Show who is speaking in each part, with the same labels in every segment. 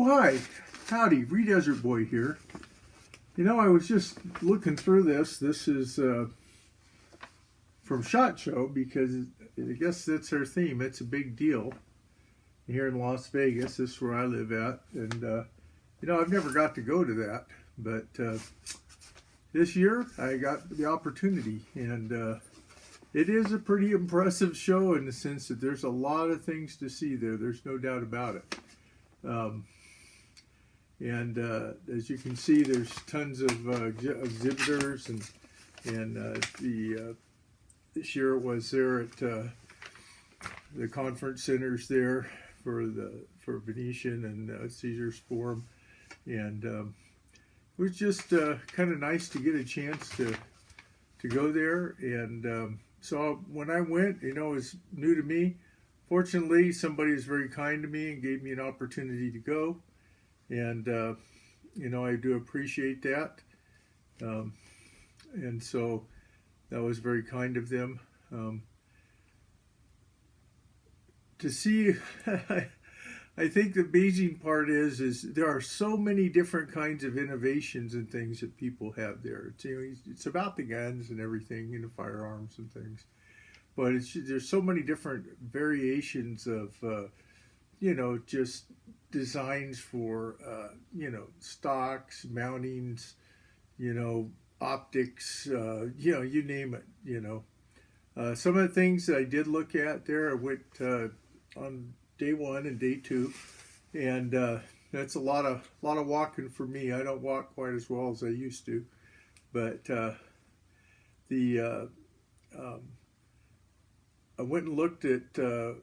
Speaker 1: Oh, hi. Howdy, Desert Boy here. You know, I was just looking through this. This is from SHOT Show because I guess that's their theme. It's a big deal here in Las Vegas. This is where I live at. And, you know, I've never got to go to that. But this year I got the opportunity. And it is a pretty impressive show in the sense that there's a lot of things to see there. There's no doubt about it. As you can see, there's tons of exhibitors, and this year it was there at the conference centers there for Venetian and Caesars Forum, and it was just kind of nice to get a chance to go there. And so when I went, you know, it was new to me. Fortunately, somebody was very kind to me and gave me an opportunity to go. And, you know, I do appreciate that. And so that was very kind of them. To see, I think the amazing part is there are so many different kinds of innovations and things that people have there. It's, you know, it's about the guns and everything, you know, firearms and things. But there's so many different variations of, you know, just designs for, you know, stocks, mountings, you know, optics, you know, you name it, you know. Some of the things that I did look at there, I went on day one and day two, and that's a lot of walking for me. I don't walk quite as well as I used to, but I went and looked at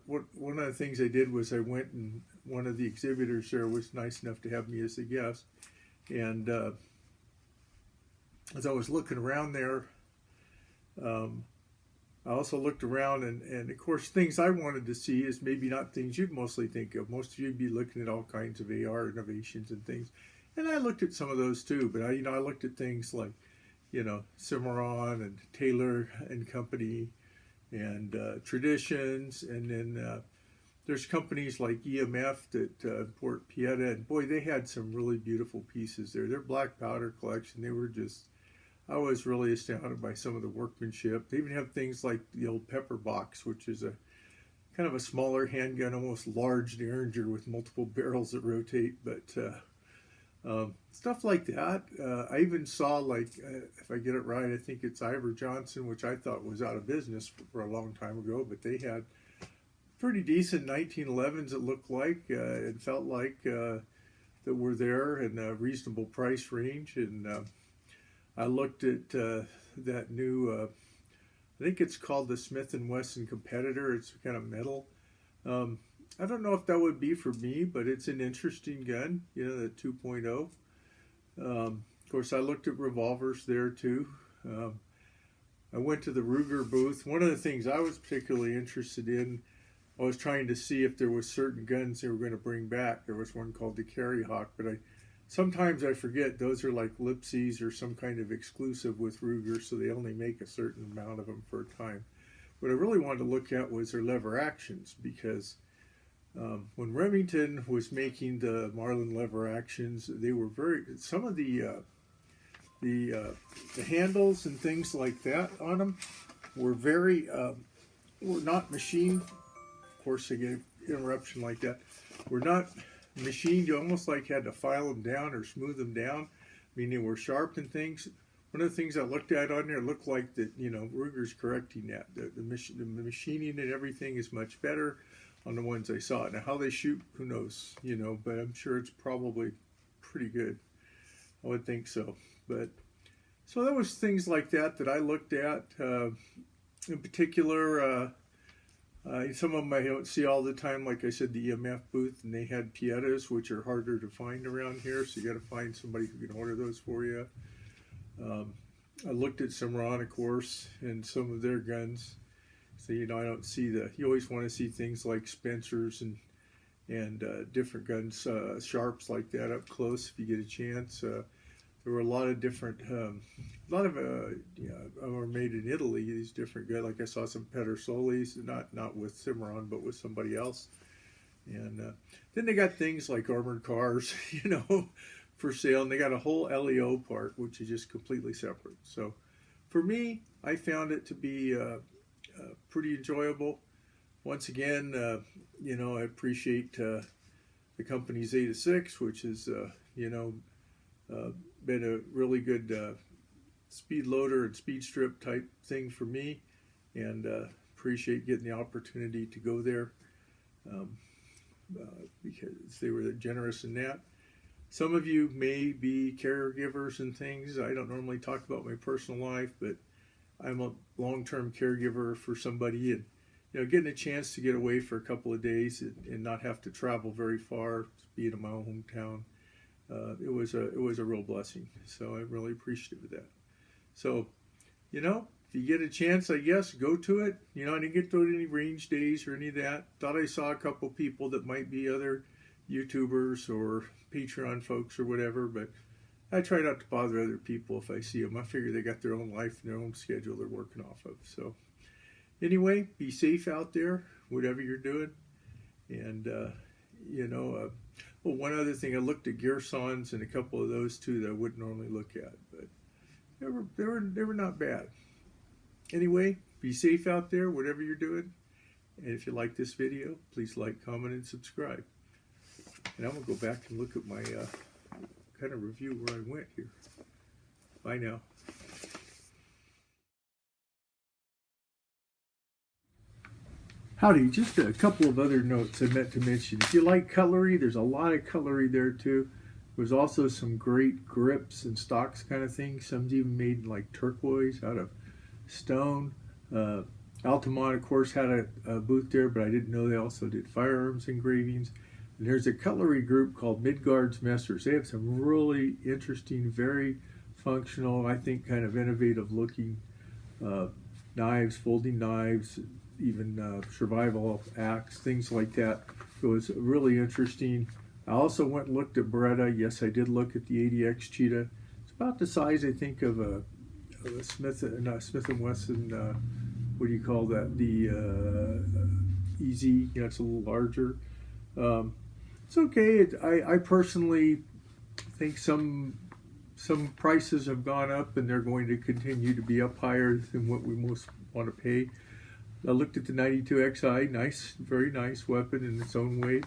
Speaker 1: one of the things I did was I went, and one of the exhibitors there was nice enough to have me as a guest. And as I was looking around there, I also looked around, and of course things I wanted to see is maybe not things you'd mostly think of. Most of you'd be looking at all kinds of AR innovations and things. And I looked at some of those too, but you know, I looked at things like, you know, Cimarron and Taylor and Company, and Traditions, and then there's companies like EMF that import Pietta, and boy, they had some really beautiful pieces there. Their black powder collection, they were just, I was really astounded by some of the workmanship. They even have things like the old Pepper Box, which is a kind of a smaller handgun, almost large Derringer with multiple barrels that rotate, but stuff like that. I even saw, like, if I get it right, I think it's Ivor Johnson, which I thought was out of business for a long time ago, but they had pretty decent 1911s it looked like and felt like that were there in a reasonable price range. And I looked at that new, I think it's called the Smith & Wesson Competitor. It's kind of metal. I don't know if that would be for me, but it's an interesting gun, you know, the 2.0. Of course, I looked at revolvers there too. I went to the Ruger booth. One of the things I was particularly interested in, I was trying to see if there was certain guns they were going to bring back. There was one called the Carry Hawk, but sometimes I forget those are like Lipsies or some kind of exclusive with Ruger, so they only make a certain amount of them for a time. What I really wanted to look at was their lever actions, because when Remington was making the Marlin lever actions, they were some of the handles and things like that on them were were not machined. Of course, I get an interruption like that. Were not machined. You almost like had to file them down or smooth them down. I mean, they were sharp and things. One of the things I looked at on there looked like that, you know, Ruger's correcting that. The machining and everything is much better on the ones I saw. Now, how they shoot, who knows, you know, but I'm sure it's probably pretty good. I would think so. But so there was things like that I looked at. In particular, some of them I don't see all the time. Like I said, the EMF booth, and they had Piettas, which are harder to find around here, so you got to find somebody who can order those for you. I looked at Cimarron, of course, and some of their guns. So, you know, I don't see you always want to see things like Spencer's and different guns, sharps like that up close if you get a chance. There were a lot of different, a lot of are made in Italy, these different guns. Like I saw some Pedersolis, not with Cimarron, but with somebody else. And then they got things like armored cars, you know, for sale, and they got a whole LEO part, which is just completely separate. So for me, I found it to be pretty enjoyable. Once again, you know, I appreciate the company's Zeta 6, which is, you know, been a really good speed loader and speed strip type thing for me, and appreciate getting the opportunity to go there because they were generous in that. Some of you may be caregivers and things. I don't normally talk about my personal life, but I'm a long-term caregiver for somebody, and you know, getting a chance to get away for a couple of days and not have to travel very far, being in my own hometown, it was a real blessing. So I'm really appreciative of that. So, you know, if you get a chance, I guess, go to it. You know, I didn't get to any range days or any of that. Thought I saw a couple people that might be other YouTubers or Patreon folks or whatever, but I try not to bother other people if I see them. I figure they got their own life and their own schedule they're working off of. So anyway, be safe out there, whatever you're doing. And, you know, well, one other thing, I looked at Gearsons and a couple of those too that I wouldn't normally look at, but they were not bad. Anyway, be safe out there, whatever you're doing. And if you like this video, please like, comment, and subscribe. And I'm going to go back and look at my kind of review where I went here. Bye now. Howdy, just a couple of other notes I meant to mention. If you like cutlery, there's a lot of cutlery there too. There's also some great grips and stocks kind of things. Some's even made in like turquoise out of stone. Altamont, of course, had a booth there, but I didn't know they also did firearms engravings. And there's a cutlery group called Midgard's Messers. They have some really interesting, very functional, I think kind of innovative looking knives, folding knives, even survival axe, things like that. It was really interesting. I also went and looked at Beretta. Yes, I did look at the 80X Cheetah. It's about the size, I think, of a Smith & Wesson, what do you call that? The EZ, you know, it's a little larger. It's okay. I personally think some prices have gone up and they're going to continue to be up higher than what we most want to pay. I looked at the 92XI, nice, very nice weapon in its own way.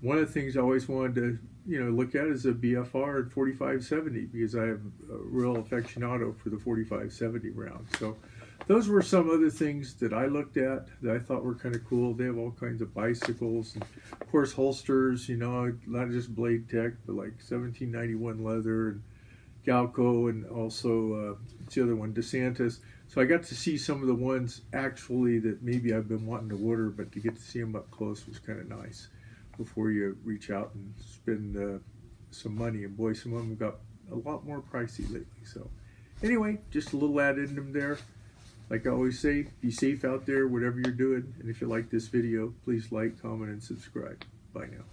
Speaker 1: One of the things I always wanted to, you know, look at is a BFR at 4570 because I have a real aficionado for the 4570 round. So those were some other things that I looked at that I thought were kind of cool. They have all kinds of bicycles and, of course, holsters, you know, not just Blade Tech, but like 1791 leather and Galco, and also what's the other one, DeSantis. So I got to see some of the ones actually that maybe I've been wanting to order, but to get to see them up close was kind of nice before you reach out and spend some money. And boy, some of them got a lot more pricey lately. So anyway, just a little addendum there. Like I always say, be safe out there, whatever you're doing. And if you like this video, please like, comment, and subscribe. Bye now.